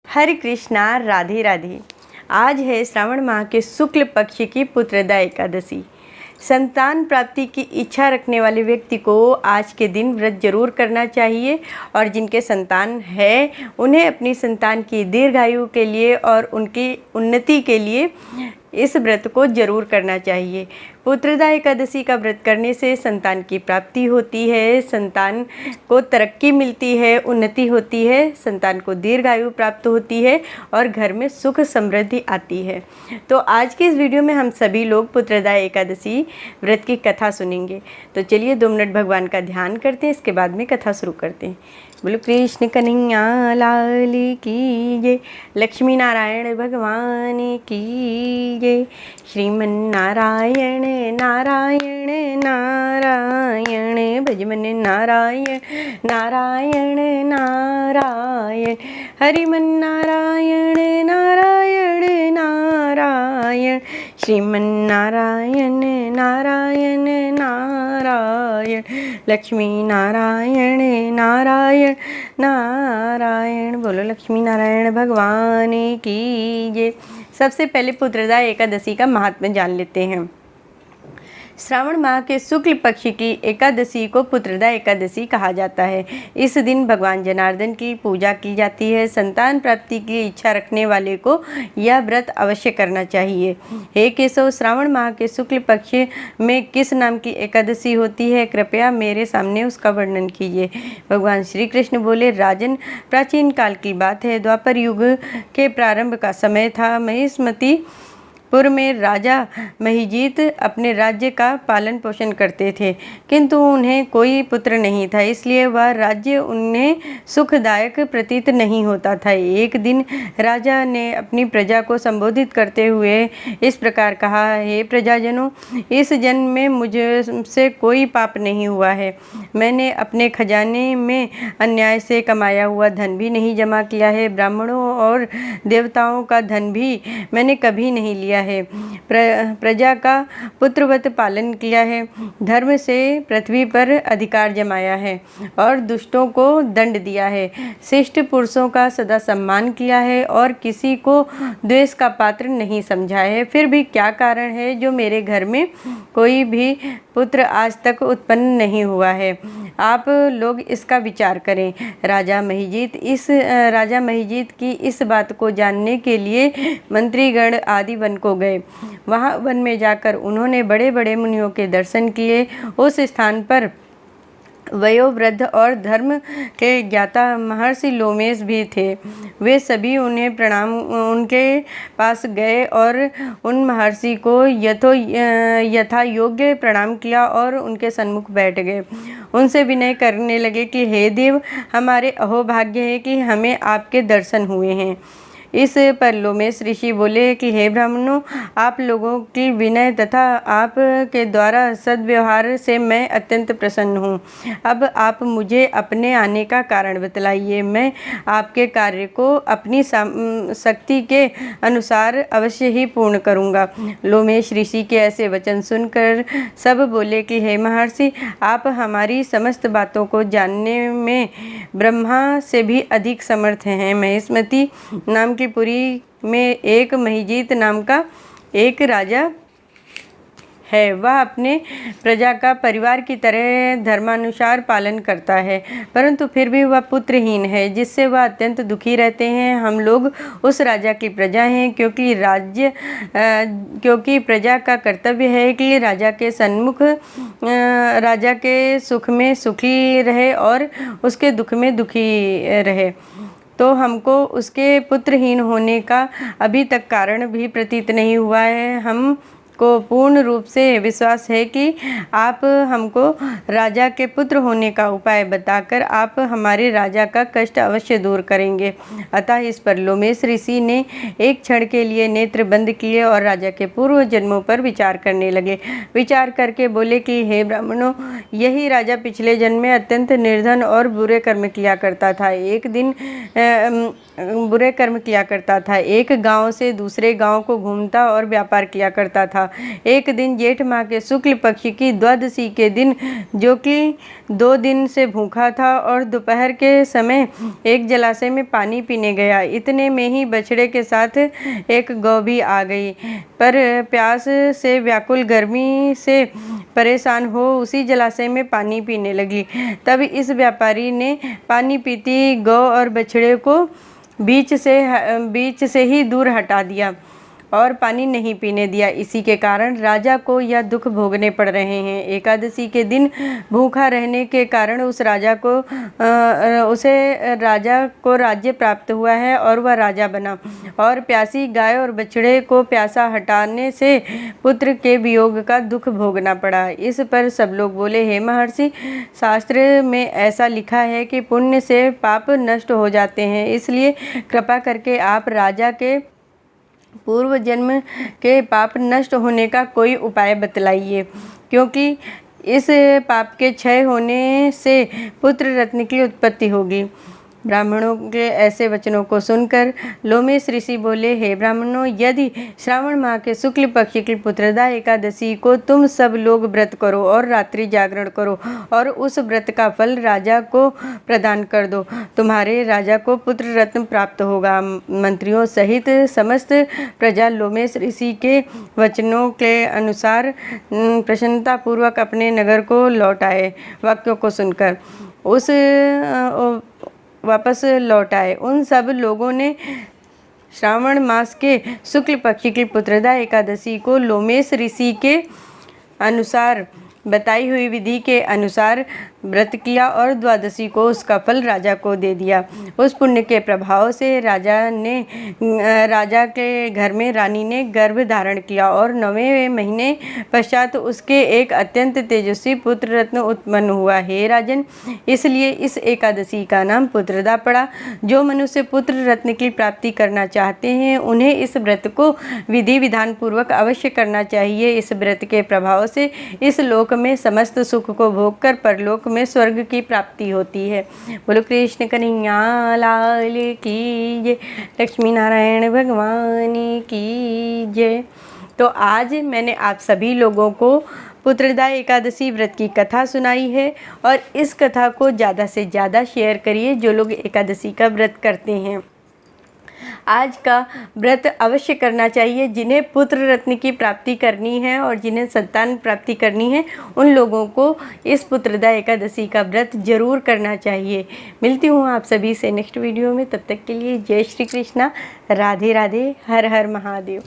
हरे कृष्णा, राधे राधे। आज है श्रावण माह के शुक्ल पक्ष की पुत्रदा एकादशी। संतान प्राप्ति की इच्छा रखने वाले व्यक्ति को आज के दिन व्रत जरूर करना चाहिए और जिनके संतान है उन्हें अपनी संतान की दीर्घायु के लिए और उनकी उन्नति के लिए इस व्रत को जरूर करना चाहिए। पुत्रदा एकादशी का व्रत करने से संतान की प्राप्ति होती है, संतान को तरक्की मिलती है, उन्नति होती है, संतान को दीर्घायु प्राप्त होती है और घर में सुख समृद्धि आती है। तो आज के इस वीडियो में हम सभी लोग पुत्रदा एकादशी व्रत की कथा सुनेंगे। तो चलिए 2 मिनट भगवान का ध्यान करते हैं, इसके बाद में कथा शुरू करते हैं। बोलो कृष्ण कन्हैया लाल की जय, लक्ष्मी नारायण भगवान की जय। श्रीमन नारायण नारायण नारायण, भजमन नारायण नारायण नारायण, हरिमन नारायण नारायण नारायण, श्रीमन नारायण नारायण नारायण, लक्ष्मी नारायण नारायण नारायण। बोलो लक्ष्मी नारायण भगवान की जय। सबसे पहले पुत्रदा एकादशी का महात्म्य जान लेते हैं। श्रावण माह के शुक्ल पक्ष की एकादशी को पुत्रदा एकादशी कहा जाता है। इस दिन भगवान जनार्दन की पूजा की जाती है। संतान प्राप्ति की इच्छा रखने वाले को यह व्रत अवश्य करना चाहिए। हे केशव, श्रावण माह के शुक्ल पक्ष में किस नाम की एकादशी होती है? कृपया मेरे सामने उसका वर्णन कीजिए। भगवान श्री कृष्ण बोले, राजन, प्राचीन काल की बात है। द्वापर युग के प्रारंभ का समय था। महिष्मती पुर में राजा महिजीत अपने राज्य का पालन पोषण करते थे, किंतु उन्हें कोई पुत्र नहीं था, इसलिए वह राज्य उन्हें सुखदायक प्रतीत नहीं होता था। एक दिन राजा ने अपनी प्रजा को संबोधित करते हुए इस प्रकार कहा, हे प्रजाजनों, इस जन्म में मुझसे कोई पाप नहीं हुआ है। मैंने अपने खजाने में अन्याय से कमाया हुआ धन भी नहीं जमा किया है। ब्राह्मणों और देवताओं का धन भी मैंने कभी नहीं लिया है। प्रजा का पुत्रवत पालन किया है, धर्म से पृथ्वी पर अधिकार जमाया है और दुष्टों को दंड दिया है, श्रेष्ठ पुरुषों का सदा सम्मान किया है और किसी को द्वेष का पात्र नहीं समझा है। फिर भी क्या कारण है जो मेरे घर में कोई भी पुत्र आज तक उत्पन्न नहीं हुआ है? आप लोग इसका विचार करें। राजा महिजीत की इस बात को जानने के लिए मंत्रीगण आदि वन को गए। वहाँ वन में जाकर उन्होंने बड़े बड़े मुनियों के दर्शन किए। उस स्थान पर वयोवृद्ध और धर्म के ज्ञाता महर्षि लोमेश भी थे। वे सभी उनके पास गए और उन महर्षि को यथा योग्य प्रणाम किया और उनके सन्मुख बैठ गए। उनसे विनय करने लगे कि हे देव, हमारे अहोभाग्य है कि हमें आपके दर्शन हुए हैं। इस पर लोमेश ऋषि बोले कि हे ब्राह्मणों, आप लोगों की विनय तथा आप के द्वारा सद्व्यवहार से मैं अत्यंत प्रसन्न हूँ। अब आप मुझे अपने आने का कारण बतलाइए। मैं आपके कार्य को अपनी शक्ति के अनुसार अवश्य ही पूर्ण करूँगा। लोमेश ऋषि के ऐसे वचन सुनकर सब बोले कि हे महर्षि, आप हमारी समस्त बातों को जानने में ब्रह्मा से भी अधिक समर्थ हैं। महिष्मती नाम की पुरी में एक महिजीत नाम का एक राजा है। वह अपने प्रजा का परिवार की तरह धर्मानुसार पालन करता है, परंतु फिर भी वह पुत्रहीन है, जिससे वह अत्यंत दुखी रहते हैं। हम लोग उस राजा की प्रजा हैं, क्योंकि प्रजा का कर्तव्य है कि राजा के सन्मुख राजा के सुख में सुखी रहे और उसके दुख में दुखी रहे। तो हमको उसके पुत्रहीन होने का अभी तक कारण भी प्रतीत नहीं हुआ है। हमको पूर्ण रूप से विश्वास है कि आप हमको राजा के पुत्र होने का उपाय बताकर आप हमारे राजा का कष्ट अवश्य दूर करेंगे। अतः इस पर लोमेश ऋषि ने एक क्षण के लिए नेत्र बंद किए और राजा के पूर्व जन्मों पर विचार करने लगे। विचार करके बोले कि हे ब्राह्मणों, यही राजा पिछले जन्म में अत्यंत निर्धन और बुरे कर्म किया करता था। एक दिन बुरे कर्म किया करता था। एक गांव से दूसरे गांव को घूमता और व्यापार किया करता था। एक दिन जेठ माह के शुक्ल पक्ष की द्वादशी के दिन, जो कि 2 दिन से भूखा था और दोपहर के समय एक जलाशय में पानी पीने गया। इतने में ही बछड़े के साथ एक गौ भी आ गई, पर प्यास से व्याकुल, गर्मी से परेशान हो उसी जलाशय में पानी पीने लगी। तब इस व्यापारी ने पानी पीती गौ और बछड़े को बीच से ही दूर हटा दिया और पानी नहीं पीने दिया। इसी के कारण राजा को यह दुख भोगने पड़ रहे हैं। एकादशी के दिन भूखा रहने के कारण उसे राजा को राज्य प्राप्त हुआ है और वह राजा बना। और प्यासी गाय और बछड़े को प्यासा हटाने से पुत्र के वियोग का दुख भोगना पड़ा। इस पर सब लोग बोले, हे महर्षि, शास्त्र में ऐसा लिखा है कि पुण्य से पाप नष्ट हो जाते हैं, इसलिए कृपा करके आप राजा के पूर्व जन्म के पाप नष्ट होने का कोई उपाय बतलाइए, क्योंकि इस पाप के क्षय होने से पुत्र रत्न की उत्पत्ति होगी। ब्राह्मणों के ऐसे वचनों को सुनकर लोमेश ऋषि बोले, हे ब्राह्मणों, यदि श्रावण माह के शुक्ल पक्ष की पुत्रदा एकादशी को तुम सब लोग व्रत करो और रात्रि जागरण करो और उस व्रत का फल राजा को प्रदान कर दो, तुम्हारे राजा को पुत्र रत्न प्राप्त होगा। मंत्रियों सहित समस्त प्रजा लोमेश ऋषि के वचनों के अनुसार प्रसन्नतापूर्वक अपने नगर को लौट आए। वाक्यों को सुनकर वापस लौट आए। उन सब लोगों ने श्रावण मास के शुक्ल पक्ष की पुत्रदा एकादशी को लोमेश ऋषि के अनुसार बताई हुई विधि के अनुसार व्रत किया और द्वादशी को उसका फल राजा को दे दिया। उस पुण्य के प्रभाव से राजा के घर में रानी ने गर्भ धारण किया और 9वें महीने पश्चात उसके एक अत्यंत तेजस्वी पुत्र रत्न उत्पन्न हुआ। हे राजन, इसलिए इस एकादशी का नाम पुत्रदा पड़ा। जो मनुष्य पुत्र रत्न की प्राप्ति करना चाहते हैं उन्हें इस व्रत को विधि विधान पूर्वक अवश्य करना चाहिए। इस व्रत के प्रभाव से इस लोक में समस्त सुख को भोग कर परलोक में स्वर्ग की प्राप्ति होती है। बोलो कृष्ण कन्हैया लाल की जय, लक्ष्मी नारायण भगवान की जय। तो आज मैंने आप सभी लोगों को पुत्रदा एकादशी व्रत की कथा सुनाई है और इस कथा को ज़्यादा से ज़्यादा शेयर करिए जो लोग एकादशी का व्रत करते हैं। आज का व्रत अवश्य करना चाहिए। जिन्हें पुत्र रत्न की प्राप्ति करनी है और जिन्हें संतान प्राप्ति करनी है उन लोगों को इस पुत्रदा एकादशी का व्रत जरूर करना चाहिए। मिलती हूँ आप सभी से नेक्स्ट वीडियो में। तब तक के लिए जय श्री कृष्णा, राधे राधे, हर हर महादेव।